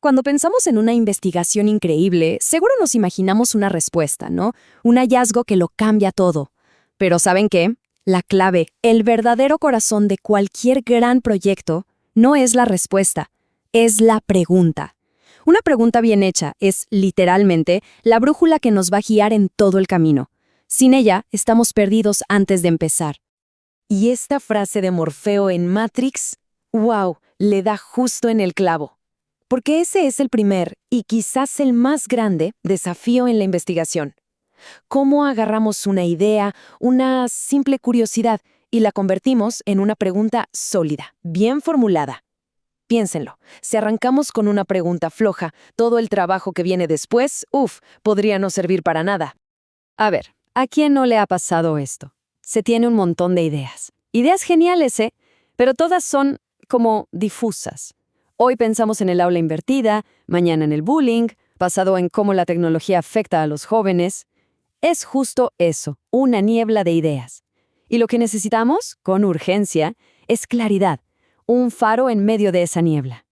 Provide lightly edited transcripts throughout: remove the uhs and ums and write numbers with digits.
Cuando pensamos en una investigación increíble, seguro nos imaginamos una respuesta, ¿no? Un hallazgo que lo cambia todo. Pero ¿saben qué? La clave, el verdadero corazón de cualquier gran proyecto, no es la respuesta, es la pregunta. Una pregunta bien hecha es, literalmente, la brújula que nos va a guiar en todo el camino. Sin ella, estamos perdidos antes de empezar. Y esta frase de Morfeo en Matrix, ¡wow!, le da justo en el clavo. Porque ese es el primer, y quizás el más grande, desafío en la investigación. ¿Cómo agarramos una idea, una simple curiosidad, y la convertimos en una pregunta sólida, bien formulada? Piénsenlo, si arrancamos con una pregunta floja, todo el trabajo que viene después, podría no servir para nada. A ver, ¿a quién no le ha pasado esto? Se tiene un montón de ideas. Ideas geniales, ¿eh? Pero todas son como difusas. Hoy pensamos en el aula invertida, mañana en el bullying, pasado en cómo la tecnología afecta a los jóvenes. Es justo eso, una niebla de ideas. Y lo que necesitamos, con urgencia, es claridad, un faro en medio de esa niebla.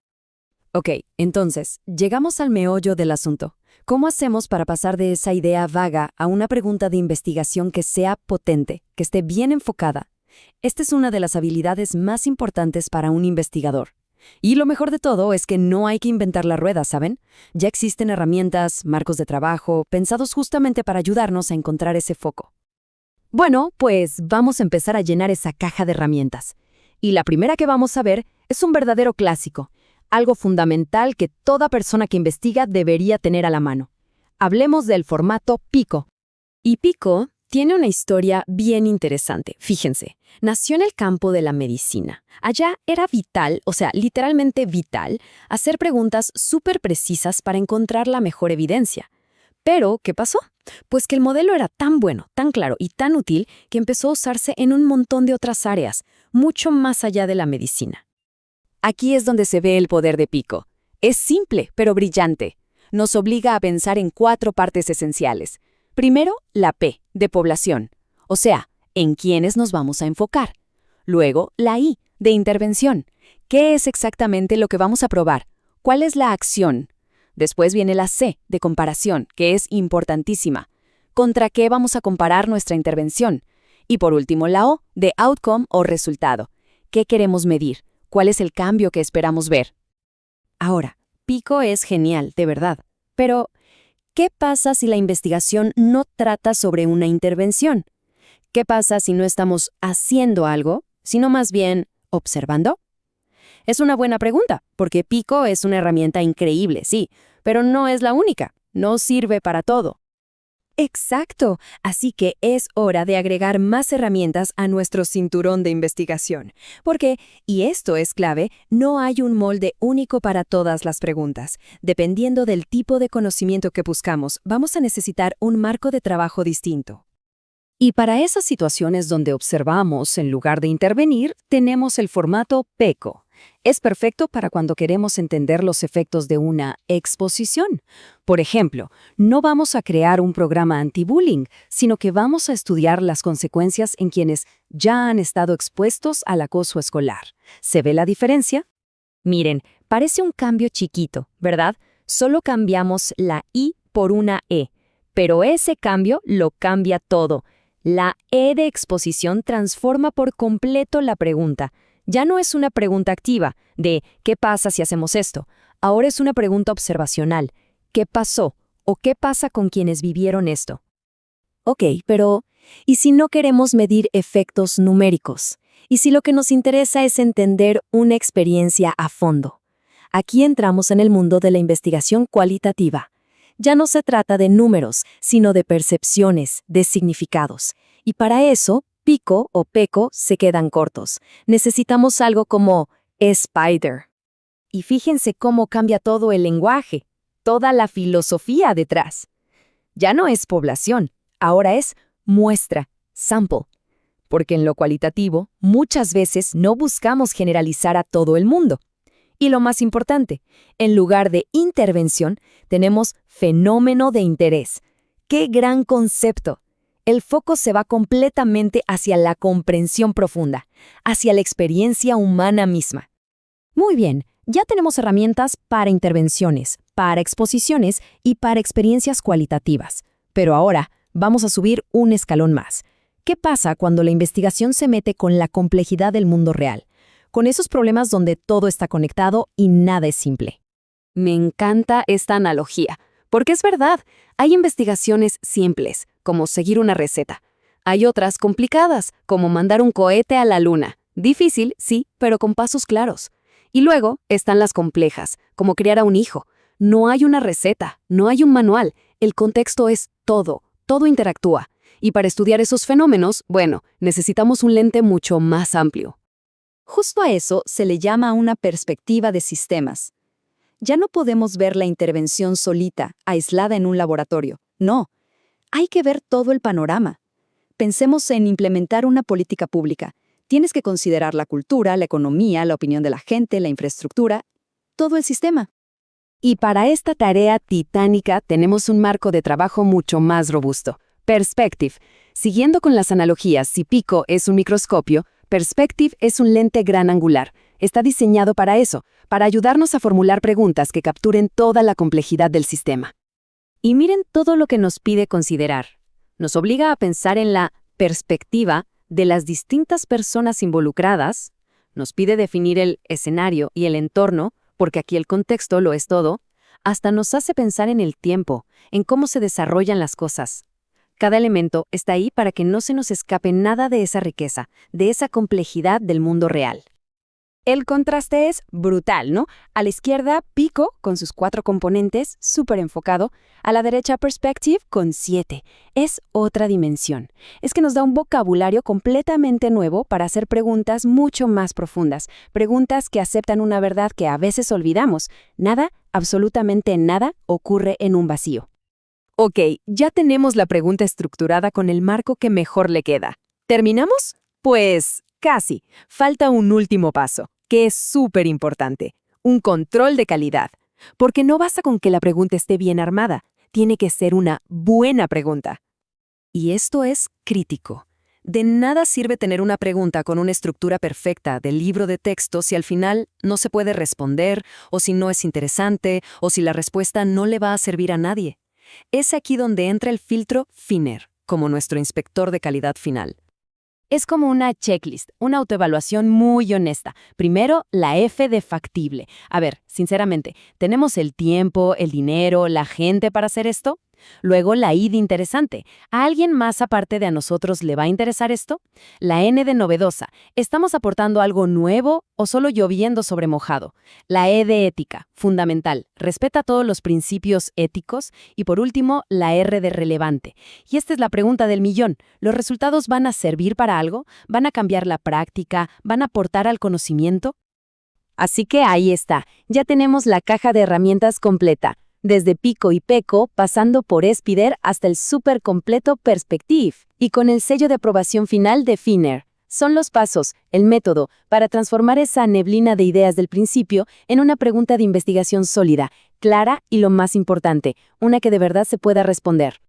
Ok, entonces, llegamos al meollo del asunto. ¿Cómo hacemos para pasar de esa idea vaga a una pregunta de investigación que sea potente, que esté bien enfocada? Esta es una de las habilidades más importantes para un investigador. Y lo mejor de todo es que no hay que inventar la rueda, ¿saben? Ya existen herramientas, marcos de trabajo, pensados justamente para ayudarnos a encontrar ese foco. Bueno, pues vamos a empezar a llenar esa caja de herramientas. Y la primera que vamos a ver es un verdadero clásico, algo fundamental que toda persona que investiga debería tener a la mano. Hablemos del formato PICO. Y PICO tiene una historia bien interesante. Fíjense, nació en el campo de la medicina. Allá era vital, o sea, literalmente vital, hacer preguntas súper precisas para encontrar la mejor evidencia. Pero, ¿qué pasó? Pues que el modelo era tan bueno, tan claro y tan útil que empezó a usarse en un montón de otras áreas, mucho más allá de la medicina. Aquí es donde se ve el poder de PICO. Es simple, pero brillante. Nos obliga a pensar en 4 partes esenciales. Primero, la P, de población, o sea, en quiénes nos vamos a enfocar. Luego, la I, de intervención. ¿Qué es exactamente lo que vamos a probar? ¿Cuál es la acción? Después viene la C, de comparación, que es importantísima. ¿Contra qué vamos a comparar nuestra intervención? Y por último, la O, de outcome o resultado. ¿Qué queremos medir? ¿Cuál es el cambio que esperamos ver? Ahora, PICO es genial, de verdad. Pero, ¿qué pasa si la investigación no trata sobre una intervención? ¿Qué pasa si no estamos haciendo algo, sino más bien observando? Es una buena pregunta, porque PICO es una herramienta increíble, sí, pero no es la única, no sirve para todo. Exacto, así que es hora de agregar más herramientas a nuestro cinturón de investigación, porque, y esto es clave, no hay un molde único para todas las preguntas. Dependiendo del tipo de conocimiento que buscamos, vamos a necesitar un marco de trabajo distinto. Y para esas situaciones donde observamos en lugar de intervenir, tenemos el formato PECO. Es perfecto para cuando queremos entender los efectos de una exposición. Por ejemplo, no vamos a crear un programa anti-bullying, sino que vamos a estudiar las consecuencias en quienes ya han estado expuestos al acoso escolar. ¿Se ve la diferencia? Miren, parece un cambio chiquito, ¿verdad? Solo cambiamos la I por una E, pero ese cambio lo cambia todo. La E de exposición transforma por completo la pregunta. Ya no es una pregunta activa de ¿qué pasa si hacemos esto? Ahora es una pregunta observacional. ¿Qué pasó? ¿O qué pasa con quienes vivieron esto? Ok, pero ¿y si no queremos medir efectos numéricos? ¿Y si lo que nos interesa es entender una experiencia a fondo? Aquí entramos en el mundo de la investigación cualitativa. Ya no se trata de números, sino de percepciones, de significados. Y para eso, PICO o PECO se quedan cortos. Necesitamos algo como Spider. Y fíjense cómo cambia todo el lenguaje, toda la filosofía detrás. Ya no es población, ahora es muestra, sample. Porque en lo cualitativo, muchas veces no buscamos generalizar a todo el mundo. Y lo más importante, en lugar de intervención, tenemos fenómeno de interés. ¡Qué gran concepto! El foco se va completamente hacia la comprensión profunda, hacia la experiencia humana misma. Muy bien, Ya tenemos herramientas para intervenciones, para exposiciones y para experiencias cualitativas. Pero ahora vamos a subir un escalón más. ¿Qué pasa cuando la investigación se mete con la complejidad del mundo real? Con esos problemas donde todo está conectado y nada es simple. Me encanta esta analogía, porque es verdad, hay investigaciones simples, como seguir una receta. Hay otras complicadas, como mandar un cohete a la luna. Difícil, sí, pero con pasos claros. Y luego están las complejas, como criar a un hijo. No hay una receta, no hay un manual, el contexto es todo interactúa. Y para estudiar esos fenómenos, bueno, necesitamos un lente mucho más amplio. Justo a eso se le llama una perspectiva de sistemas. Ya no podemos ver la intervención solita, aislada en un laboratorio. No, hay que ver todo el panorama. Pensemos en implementar una política pública. Tienes que considerar la cultura, la economía, la opinión de la gente, la infraestructura, todo el sistema. Y para esta tarea titánica tenemos un marco de trabajo mucho más robusto. Perspective. Siguiendo con las analogías, si Pico es un microscopio, Perspective es un lente gran angular. Está diseñado para eso, para ayudarnos a formular preguntas que capturen toda la complejidad del sistema. Y miren todo lo que nos pide considerar. Nos obliga a pensar en la perspectiva de las distintas personas involucradas, nos pide definir el escenario y el entorno, porque aquí el contexto lo es todo, hasta nos hace pensar en el tiempo, en cómo se desarrollan las cosas. Cada elemento está ahí para que no se nos escape nada de esa riqueza, de esa complejidad del mundo real. El contraste es brutal, ¿no? A la izquierda, Pico, con sus 4 componentes, súper enfocado. A la derecha, Perspective, con 7. Es otra dimensión. Es que nos da un vocabulario completamente nuevo para hacer preguntas mucho más profundas. Preguntas que aceptan una verdad que a veces olvidamos. Nada, absolutamente nada, ocurre en un vacío. Ok, ya tenemos la pregunta estructurada con el marco que mejor le queda. ¿Terminamos? Pues casi. Falta un último paso, que es súper importante. Un control de calidad. Porque no basta con que la pregunta esté bien armada. Tiene que ser una buena pregunta. Y esto es crítico. De nada sirve tener una pregunta con una estructura perfecta de libro de texto si al final no se puede responder, o si no es interesante, o si la respuesta no le va a servir a nadie. Es aquí donde entra el filtro Finner, como nuestro inspector de calidad final. Es como una checklist, una autoevaluación muy honesta. Primero, la F de factible. A ver, sinceramente, ¿tenemos el tiempo, el dinero, la gente para hacer esto? Luego, la I de interesante. ¿A alguien más aparte de a nosotros le va a interesar esto? La N de novedosa. ¿Estamos aportando algo nuevo o solo lloviendo sobre mojado? La E de ética. Fundamental. Respeta todos los principios éticos. Y por último, la R de relevante. Y esta es la pregunta del millón. ¿Los resultados van a servir para algo? ¿Van a cambiar la práctica? ¿Van a aportar al conocimiento? Así que ahí está. Ya tenemos la caja de herramientas completa. Desde Pico y Peco, pasando por Espider hasta el súper completo Perspective, y con el sello de aprobación final de Finner. Son los pasos, el método, para transformar esa neblina de ideas del principio en una pregunta de investigación sólida, clara y, lo más importante, una que de verdad se pueda responder.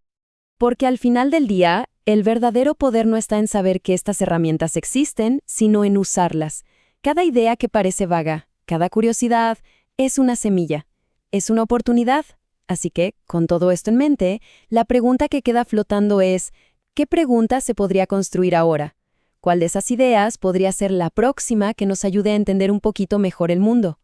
Porque al final del día, el verdadero poder no está en saber que estas herramientas existen, sino en usarlas. Cada idea que parece vaga, cada curiosidad, es una semilla. Es una oportunidad. Así que, con todo esto en mente, la pregunta que queda flotando es, ¿qué pregunta se podría construir ahora? ¿Cuál de esas ideas podría ser la próxima que nos ayude a entender un poquito mejor el mundo?